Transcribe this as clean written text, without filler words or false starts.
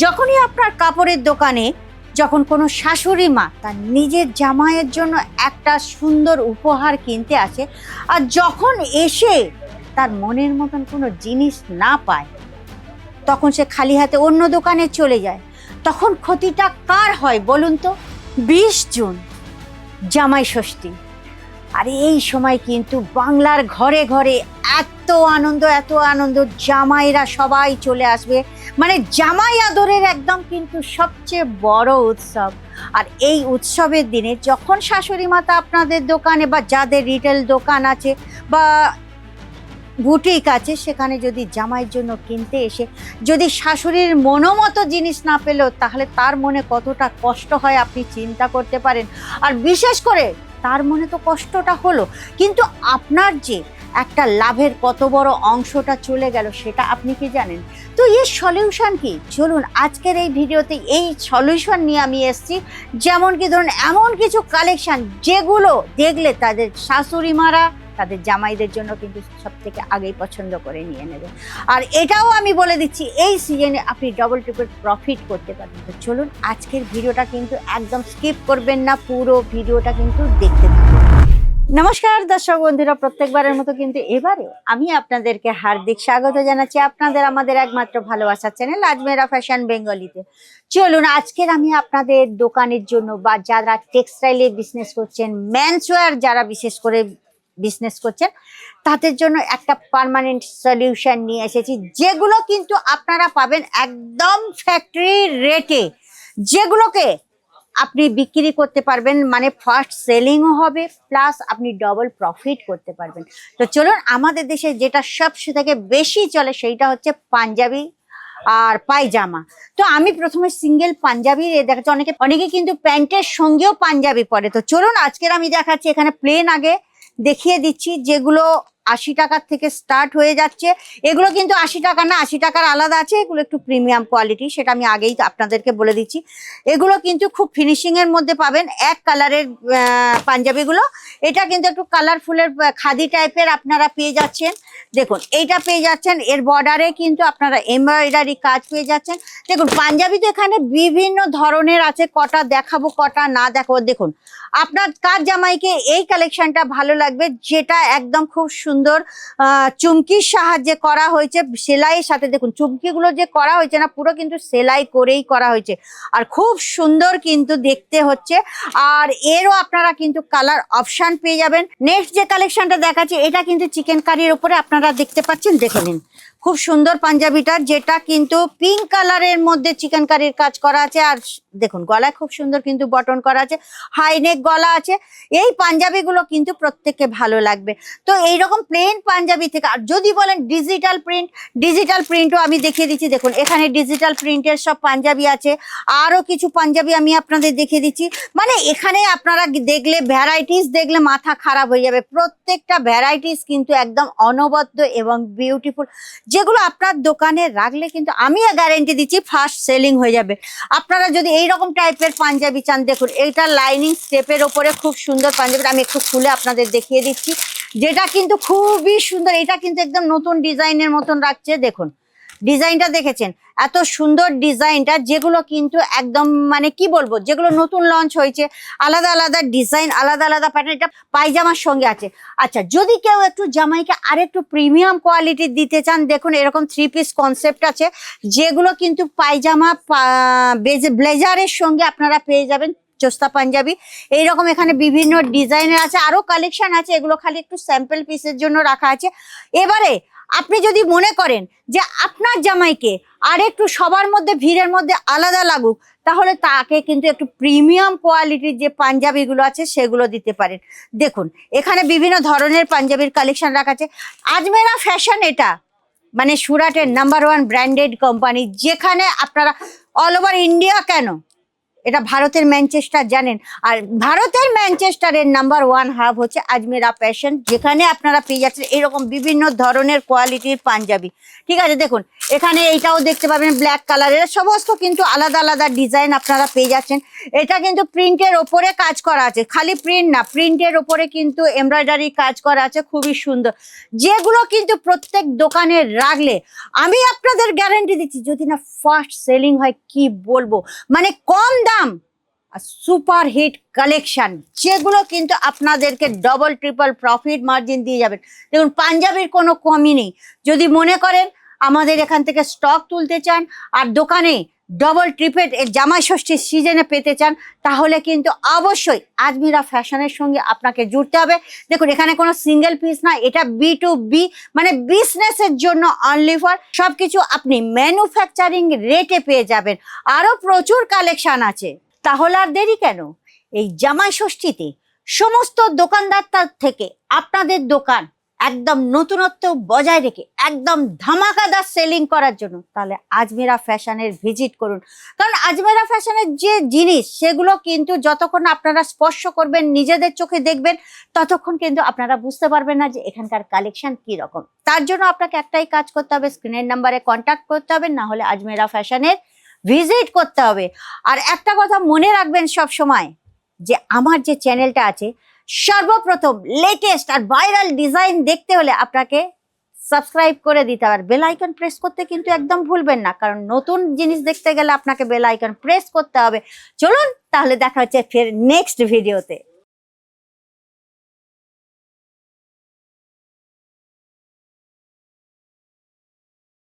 যখনই আপনার কাপড়ের দোকানে যখন কোনো শাশুড়ি মা তার নিজের জামাইয়ের জন্য একটা সুন্দর উপহার কিনতে আসে, আর যখন এসে তার মনের মতন কোনো জিনিস না পায়, তখন সে খালি হাতে অন্য দোকানে চলে যায়, তখন ক্ষতিটা কার হয় বলুন তো? 20 জুন জামাই ষষ্ঠী। আর এই সময় কিন্তু বাংলার ঘরে ঘরে এত আনন্দ, জামাইরা সবাই চলে আসবে, মানে জামাই আদরের একদম কিন্তু সবচেয়ে বড় উৎসব। আর এই উৎসবের দিনে যখন শাশুড়ি মাতা আপনাদের দোকানে বা যাদের রিটেল দোকান আছে বা বুটিক আছে, সেখানে যদি জামাইয়ের জন্য কিনতে এসে যদি শাশুড়ির মনোমতো জিনিস না পেল, তাহলে তার মনে কতটা কষ্ট হয় আপনি চিন্তা করতে পারেন। আর বিশেষ করে তার মনে তো কষ্টটা হলো, কিন্তু আপনার যে একটা লাভের কত বড় অংশটা চলে গেল সেটা আপনি কি জানেন? তো এর সলিউশন কি? চলুন আজকের এই ভিডিওতে এই সলিউশন নিয়ে আমি এসেছি। যেমন কি ধরুন, এমন কিছু কালেকশন যেগুলো দেখলে তাদের শাশুড়ি মারা তাদের জামাইদের জন্য কিন্তু সব থেকে আগেই পছন্দ করে নিয়ে নেবে। আর এটাও আমি বলে দিচ্ছি, এই সিজনে আপনি ডবল ট্রিপল প্রফিট করতে পারবেন। তো চলুন আজকের ভিডিওটা কিন্তু একদম স্কিপ করবেন না, পুরো ভিডিওটা কিন্তু দেখতে থাকুন। নমস্কার দর্শক বন্ধুরা, প্রত্যেকবারের মতো কিন্তু এবারেও আমি আপনাদেরকে হার্দিক স্বাগত জানাচ্ছি আপনাদের আমাদের একমাত্র ভালোবাসার চ্যানেল আজমেরা ফ্যাশন বেঙ্গলিতে। চলুন আজকের আমি আপনাদের দোকানের জন্য বা যারা টেক্সটাইলে বিজনেস করছেন, মেন্সওয়্যার যারা বিশেষ করে বিজনেস করছেন, তাদের জন্য একটা পার্মানেন্ট সলিউশন নিয়ে এসেছি, যেগুলো কিন্তু আপনারা পাবেন একদম ফ্যাক্টরি রেটে, যেগুলোকে আপনি বিক্রি করতে পারবেন, মানে ফার্স্ট সেলিংও হবে, প্লাস আপনি ডবল প্রফিট করতে পারবেন। তো চলুন, আমাদের দেশে যেটা সবচেয়ে থেকে বেশি চলে সেইটা হচ্ছে পাঞ্জাবি আর পায়জামা। তো আমি প্রথমে সিঙ্গেল পাঞ্জাবি দেখাচ্ছি, অনেকে কিন্তু প্যান্টের সঙ্গেও পাঞ্জাবি পরে। তো চলুন আজকের আমি দেখাচ্ছি, এখানে প্লেন আগে দেখিয়ে দিচ্ছি, যেগুলো 80 টাকার থেকে স্টার্ট হয়ে যাচ্ছে। এগুলো কিন্তু 80 টাকা না, 80 টাকার আলাদা আছে, এগুলো একটু প্রিমিয়াম কোয়ালিটি, সেটা আমি আগেই আপনাদেরকে বলে দিচ্ছি। এগুলো কিন্তু খুব ফিনিশিং এর মধ্যে পাবেন, এক কালারের পাঞ্জাবিগুলো। এটা কিন্তু একটু কালারফুলের খাদি টাইপের আপনারা পেয়ে যাচ্ছেন। দেখুন এইটা পেয়ে যাচ্ছেন, এর বর্ডারে কিন্তু আপনারা এমব্রয়ডারি কাজ পেয়ে যাচ্ছেন। দেখুন পাঞ্জাবি তো এখানে বিভিন্ন ধরনের আছে, কটা দেখাবো কটা না দেখাবো। দেখুন আপনার কার জামাইকে এই কালেকশনটা ভালো লাগবে, যেটা একদম খুব সুন্দর চুমকির সাহায্যে করা হয়েছে, সেলাইয়ের সাথে। দেখুন চুমকিগুলো যে করা হয়েছে না, পুরো কিন্তু সেলাই করেই করা হয়েছে, আর খুব সুন্দর কিন্তু দেখতে হচ্ছে। আর এরও আপনারা কিন্তু কালার অপশন পেয়ে যাবেন। নেক্সট যে কালেকশনটা দেখাচ্ছি, এটা কিন্তু চিকেন কারির উপরে আপনারা দেখতে পাচ্ছেন, দেখে নিন খুব সুন্দর পাঞ্জাবিটা, যেটা কিন্তু পিঙ্ক কালারের মধ্যে চিকেন কারির কাজ করা আছে। আর দেখুন গলায় খুব সুন্দর কিন্তু বটন করা আছে, হাই নেক গলা আছে। এই পাঞ্জাবিগুলো কিন্তু প্রত্যেককে ভালো লাগবে। তো এইরকম প্লেন পাঞ্জাবি থেকে, আর যদি বলেন ডিজিটাল প্রিন্টও আমি দেখিয়ে দিচ্ছি। দেখুন এখানে ডিজিটাল প্রিন্টের সব পাঞ্জাবি আছে, আরও কিছু পাঞ্জাবি আমি আপনাদের দেখিয়ে দিচ্ছি। মানে এখানে আপনারা দেখলে ভ্যারাইটিস দেখলে মাথা খারাপ হয়ে যাবে। প্রত্যেকটা ভ্যারাইটিস কিন্তু একদম অনবদ্য এবং বিউটিফুল, যেগুলো আপনার দোকানে রাখলে কিন্তু আমি গ্যারেন্টি দিচ্ছি ফার্স্ট সেলিং হয়ে যাবে। আপনারা যদি এইরকম টাইপের পাঞ্জাবি চান, দেখুন এইটা লাইনিং স্টেপের ওপরে খুব সুন্দর পাঞ্জাবিটা আমি একটু খুলে আপনাদের দেখিয়ে দিচ্ছি, যেটা কিন্তু খুবই সুন্দর। এটা কিন্তু একদম নতুন ডিজাইনের মতন রাখছে। দেখুন ডিজাইনটা দেখেছেন, এত সুন্দর ডিজাইনটা, যেগুলো কিন্তু একদম মানে কি বলবো, যেগুলো নতুন লঞ্চ হয়েছে, আলাদা আলাদা ডিজাইন, আলাদা আলাদা প্যাটার্ন। এটা পায়জামার সঙ্গে আছে। আচ্ছা, যদি কেউ একটু জামাইকে আরেকটু প্রিমিয়াম কোয়ালিটির দিতে চান, দেখুন এরকম 3 পিস কনসেপ্ট আছে, যেগুলো কিন্তু পায়জামা ব্লেজারের সঙ্গে আপনারা পেয়ে যাবেন। চোস্তা পাঞ্জাবি এইরকম এখানে বিভিন্ন ডিজাইনের আছে, আরো কালেকশন আছে, এগুলো খালি একটু স্যাম্পল পিসের জন্য রাখা আছে। এবারে আপনি যদি মনে করেন যে আপনার জামাইকে আর একটু সবার মধ্যে ভিড়ের মধ্যে আলাদা লাগুক, তাহলে তাকে কিন্তু একটু প্রিমিয়াম কোয়ালিটির যে পাঞ্জাবিগুলো আছে সেগুলো দিতে পারেন। দেখুন এখানে বিভিন্ন ধরনের পাঞ্জাবির কালেকশন রাখা আছে। আজমেরা ফ্যাশন এটা মানে সুরাটের নাম্বার 1 ব্র্যান্ডেড কোম্পানি, যেখানে আপনারা অল ওভার ইন্ডিয়া কেন, এটা ভারতের ম্যানচেস্টার জানেন, আর ভারতের ম্যানচেস্টারের নাম্বার 1 হাব হচ্ছে আজমেরা ফ্যাশন, যেখানে আপনারা পেয়ে যাচ্ছেন এরকম বিভিন্ন ধরনের কোয়ালিটির পাঞ্জাবি। ঠিক আছে, দেখুন এখানে এইটাও দেখতে পাবেন ব্ল্যাক কালারের, সমস্ত কিন্তু আলাদা আলাদা ডিজাইন আপনারা পেয়ে যাচ্ছেন। এটা কিন্তু প্রিন্টের ওপরে কাজ করা আছে, খালি প্রিন্ট না, প্রিন্টের ওপরে কিন্তু এমব্রয়ডারি কাজ করা আছে, খুবই সুন্দর, যেগুলো কিন্তু প্রত্যেক দোকানে রাখলে আমি আপনাদের গ্যারান্টি দিচ্ছি যদি না ফার্স্ট সেলিং হয় কি বলবো, মানে কম দাম সুপার হিট কালেকশন, যেগুলো কিন্তু আপনাদেরকে ডবল ট্রিপল প্রফিট মার্জিন দিয়ে যাবেন। দেখুন পাঞ্জাবির কোনো কমই নেই, যদি মনে করেন আমাদের এখান থেকে স্টক তুলতে চান আর দোকানে ডবল ট্রিপেল জামাই ষষ্ঠীর সিজনে পেতে চান, তাহলে কিন্তু অবশ্যই আজমিরা ফ্যাশনের সঙ্গে আপনাকে জুড়তে হবে। দেখুন এখানে কোনো সিঙ্গেল পিস না, এটা B2B, মানে বিজনেসের জন্য অনলি ফর, সবকিছু আপনি ম্যানুফ্যাকচারিং রেটে পেয়ে যাবেন। আরো প্রচুর কালেকশন আছে, তাহলে আর দেরি কেন? এই জামাই ষষ্ঠীতে সমস্ত দোকানদার থেকে আপনাদের দোকান একদম নতুনত্ব বজায় রেখে একদম ধামাকাদার সেলিং করার জন্য তাহলে আজমিরা ফ্যাশনের ভিজিট করুন। কারণ আজমিরা ফ্যাশনের যে জিনিস সেগুলো কিন্তু যতক্ষণ আপনারা স্পর্শ করবেন, নিজেদের চোখে দেখবেন, ততক্ষণ কিন্তু আপনারা বুঝতে পারবেন না যে এখানকার কালেকশন কি রকম। তার জন্য আপনাকে একটাই কাজ করতে হবে, স্ক্রিনের নাম্বারে কন্ট্যাক্ট করতে হবে, না হলে আজমিরা ফ্যাশনের ভিজিট করতে হবে। আর একটা কথা মনে রাখবেন সব সময়, যে আমার যে চ্যানেলটা আছে সর্বপ্রথম লেটেস্ট আর ভাইরাল ডিজাইন দেখতে হলে আপনাকে সাবস্ক্রাইব করে দিতে হবে, বেল আইকন প্রেস করতে কিন্তু একদম ভুলবেন না, কারণ নতুন জিনিস দেখতে গেলে আপনাকে বেল আইকন প্রেস করতে হবে। চলুন তাহলে দেখা হচ্ছে ফের নেক্সট ভিডিওতে।